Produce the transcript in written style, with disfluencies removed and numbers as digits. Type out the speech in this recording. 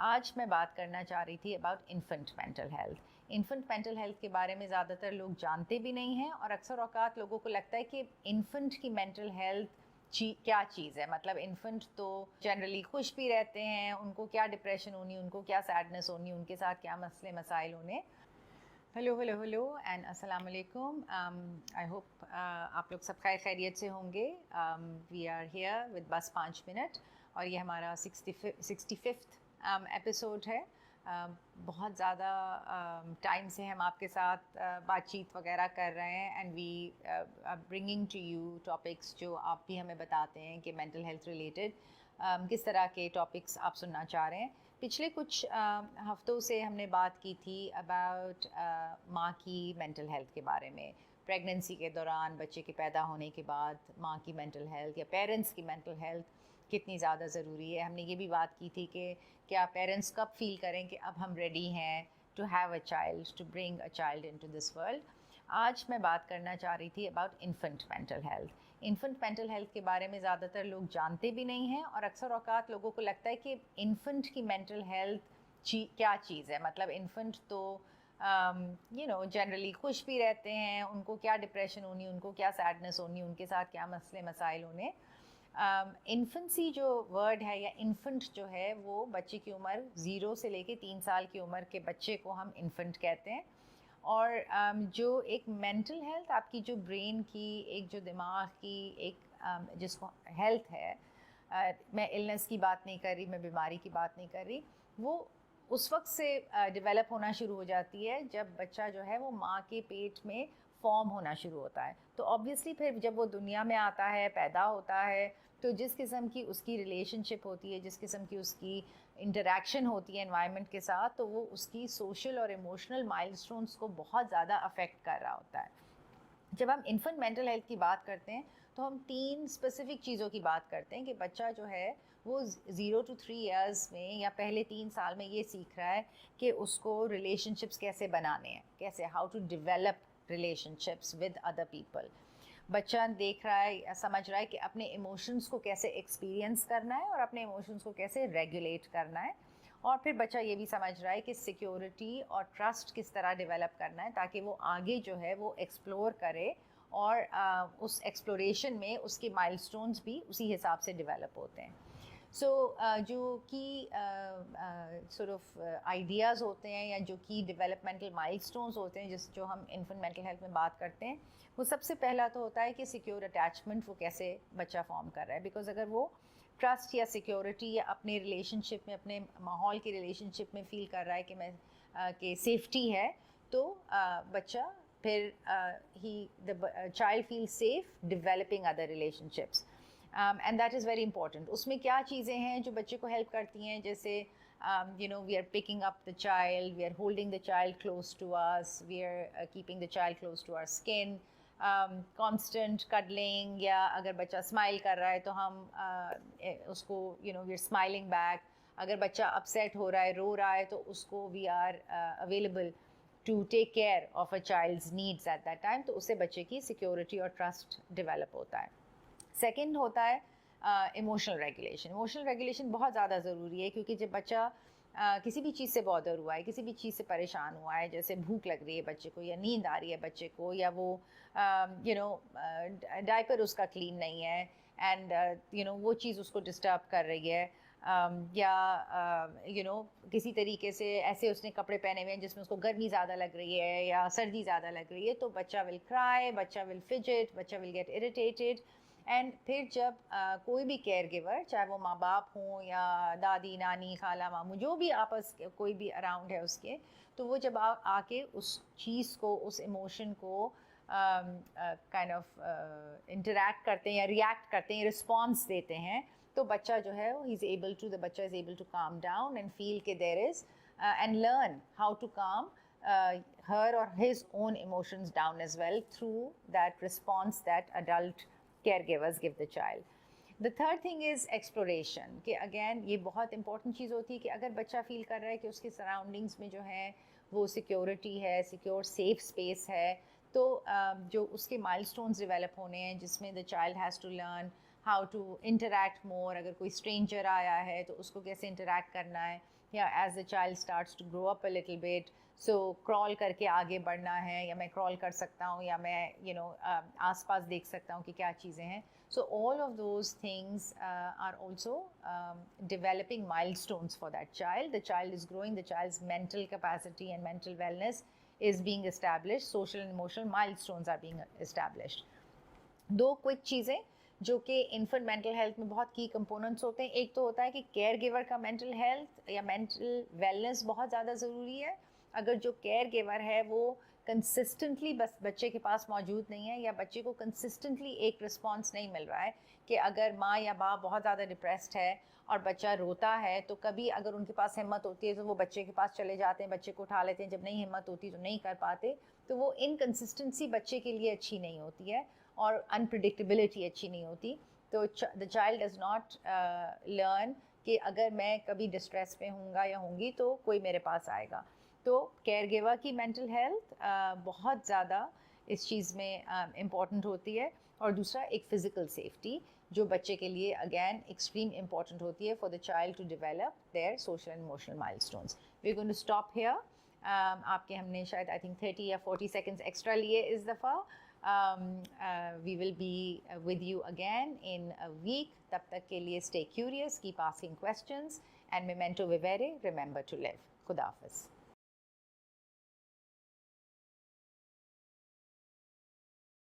आज मैं बात करना चाह रही थी about infant mental health. Infant mental health के बारे में ज़्यादातर लोग जानते भी नहीं हैं और अक्सर औकात लोगों को लगता है कि इन्फेंट की मेंटल हेल्थ क्या चीज़ है। मतलब इन्फेंट तो जनरली खुश भी रहते हैं, उनको क्या डिप्रेशन होनी, उनको क्या सैडनेस होनी, उनके साथ क्या मसले मसाइल होने। हेलो एंड अस्सलाम वालेकुम। आई होप आप लोग सब खैरियत से होंगे। वी आर हियर विद बस 5 मिनट और ये हमारा 65th एपिसोड है। बहुत ज़्यादा टाइम से हम आपके साथ बातचीत वगैरह कर रहे हैं and we bringing to you topics जो आप भी हमें बताते हैं कि मेंटल हेल्थ रिलेटेड किस तरह के टॉपिक्स आप सुनना चाह रहे हैं। पिछले कुछ हफ्तों से हमने बात की थी अबाउट माँ की मेंटल हेल्थ के बारे में। प्रेगनेंसी के दौरान, बच्चे के पैदा होने के बाद माँ की मेंटल हेल्थ या पेरेंट्स की मेंटल हेल्थ कितनी ज़्यादा ज़रूरी है। हमने ये भी बात की थी कि क्या पेरेंट्स कब फील करें कि अब हम रेडी हैं to have a child, to bring a child into this world. आज मैं बात करना चाह रही थी about infant mental health. Infant mental health के बारे में ज़्यादातर लोग जानते भी नहीं हैं और अक्सर औकात लोगों को लगता है कि इन्फेंट की मेंटल हेल्थ क्या चीज़ है। मतलब इन्फेंट तो जनरली खुश भी रहते हैं, उनको क्या डिप्रेशन होनी, उनको क्या सैडनेस होनी, उनके साथ क्या मसले मसाइल होने। इन्फेंसी जो वर्ड है या इन्फेंट जो है वो बच्चे की उम्र 0 से लेके 3 साल की उम्र के बच्चे को हम इन्फेंट कहते हैं। और जो एक मेंटल हेल्थ, आपकी जो ब्रेन की, एक जो दिमाग की एक जिसको हेल्थ है, मैं इलनेस की बात नहीं कर रही, मैं बीमारी की बात नहीं कर रही, वो उस वक्त से डेवलप होना शुरू हो जाती है जब बच्चा जो है वो माँ के पेट में फॉर्म होना शुरू होता है। तो ऑब्वियसली फिर जब वो दुनिया में आता है, पैदा होता है, तो जिस किस्म की उसकी रिलेशनशिप होती है, जिस किस्म की उसकी इंटरेक्शन होती है एनवायरनमेंट के साथ, तो वो उसकी सोशल और इमोशनल माइलस्टोन्स को बहुत ज़्यादा अफेक्ट कर रहा होता है। जब हम इन्फेंट मेंटल हेल्थ की बात करते हैं तो हम 3 स्पेसिफिक चीज़ों की बात करते हैं कि बच्चा जो है वो 0 to 3 इयर्स में या पहले 3 साल में ये सीख रहा है कि उसको रिलेशनशिप्स कैसे बनाने हैं, कैसे how to develop relationships with other people. बच्चा देख रहा है, समझ रहा है कि अपने इमोशंस को कैसे एक्सपीरियंस करना है और अपने इमोशंस को कैसे रेगुलेट करना है। और फिर बच्चा ये भी समझ रहा है कि सिक्योरिटी और ट्रस्ट किस तरह डेवलप करना है ताकि वो आगे जो है वो एक्सप्लोर करे और उस एक्सप्लोरेशन में उसके माइलस्टोन्स भी उसी हिसाब से डेवलप होते हैं। सो जो की सॉर्ट ऑफ आइडियाज़ होते हैं या जो की डेवलपमेंटल माइलस्टोन्स होते हैं जो हम इन्फेंट मेंटल हेल्थ में बात करते हैं, वो सबसे पहला तो होता है कि सिक्योर अटैचमेंट वो कैसे बच्चा फॉर्म कर रहा है। बिकॉज अगर वो ट्रस्ट या सिक्योरिटी या अपने रिलेशनशिप में, अपने माहौल की रिलेशनशिप में फ़ील कर रहा है कि मैं कि सेफ्टी है, तो बच्चा फिर the child feel safe developing other relationships and that is very important. उसमें क्या चीज़ें हैं जो बच्चे को हेल्प करती हैं, जैसे we are picking up the child, we are holding the child close to us, we are keeping the child close to our skin, constant cuddling, या अगर बच्चा स्माइल कर रहा है तो हम उसको वी आर स्माइलिंग बैक। अगर बच्चा अपसेट हो रहा है, रो रहा है, तो उसको we are available to take care of a child's needs at that time. तो उससे बच्चे की सिक्योरिटी और ट्रस्ट डेवलप होता है। सेकेंड होता है इमोशनल रेगुलेशन। इमोशनल रेगुलेशन बहुत ज़्यादा ज़रूरी है क्योंकि जब बच्चा किसी भी चीज़ से बॉदर हुआ है, किसी भी चीज़ से परेशान हुआ है, जैसे भूख लग रही है बच्चे को, या नींद आ रही है बच्चे को, या वो डायपर उसका क्लीन नहीं है एंड वो चीज़ उसको डिस्टर्ब कर रही है, या किसी तरीके से ऐसे उसने कपड़े पहने हुए हैं जिसमें उसको गर्मी ज़्यादा लग रही है या सर्दी ज़्यादा लग रही है, तो बच्चा विल क्राई, बच्चा विल फिजिट, बच्चा विल गेट इरिटेटेड। एंड फिर जब कोई भी केयर गिवर, चाहे वो माँ बाप हों या दादी नानी खाला मामू, जो भी आपस कोई भी अराउंड है उसके, तो वो जब आके उस चीज़ को, उस इमोशन को काइंड ऑफ इंटरैक्ट करते हैं या रिएक्ट करते हैं, रिस्पॉन्स देते हैं, तो बच्चा जो है द बच्चा is able to calm down and feel के there is and learn how to calm her or his own emotions down as well through that response that adult caregivers give the child. The third thing is exploration, कि again ये बहुत important चीज़ होती है कि अगर बच्चा feel कर रहा है कि उसके सराउंडिंग्स में जो है वो सिक्योरिटी है, सिक्योर सेफ स्पेस है, तो जो उसके माइलस्टोन्स डेवलप होने हैं जिसमें the child has to learn how to interact more. अगर कोई स्ट्रेंजर आया है तो उसको कैसे इंटरैक्ट करना है, या as the child starts to grow up a little bit, so crawl करके आगे बढ़ना है, या मैं क्रॉल कर सकता हूँ, या मैं आसपास देख सकता हूँ कि क्या चीज़ें हैं. So all of those things are also developing milestones for that child. The child is growing, the child's mental capacity and mental wellness is being established, social and emotional milestones are being established. दो quick चीज़ें जो कि infant mental health में बहुत की components होते हैं. एक तो होता है कि केयर गिवर का मेंटल हेल्थ या मेंटल वेलनेस बहुत ज़्यादा ज़रूरी है. अगर जो केयर गिवर है वो कंसिस्टेंटली बस बच्चे के पास मौजूद नहीं है, या बच्चे को कंसिस्टेंटली एक रिस्पॉन्स नहीं मिल रहा है, कि अगर माँ या बाप बहुत ज़्यादा डिप्रेस्ड है और बच्चा रोता है, तो कभी अगर उनके पास हिम्मत होती है तो वो बच्चे के पास चले जाते हैं, बच्चे को उठा लेते हैं, जब नहीं हिम्मत होती तो नहीं कर पाते. तो वो इनकन्सिस्टेंसी बच्चे के लिए अच्छी नहीं होती है और अनप्रिडिक्टेबिलिटी अच्छी नहीं होती. तो the child does not learn कि अगर मैं कभी डिस्ट्रेस में हूँगा या होंगी तो कोई मेरे पास आएगा. तो केयर गिवर की मेंटल हेल्थ बहुत ज़्यादा इस चीज़ में इम्पॉर्टेंट होती है. और दूसरा एक फ़िज़िकल सेफ्टी जो बच्चे के लिए अगेन एक्सट्रीम इम्पॉर्टेंट होती है for the child to develop their social and emotional milestones. We are going to stop here. आपके हमने शायद आई थिंक 30 या 40 सेकेंड्स एक्स्ट्रा लिए इस दफ़ा. We will be with you again in a week. तब तक के लिए stay curious, keep asking questions, and memento vivere, remember to live. खुदा हाफ़िज़.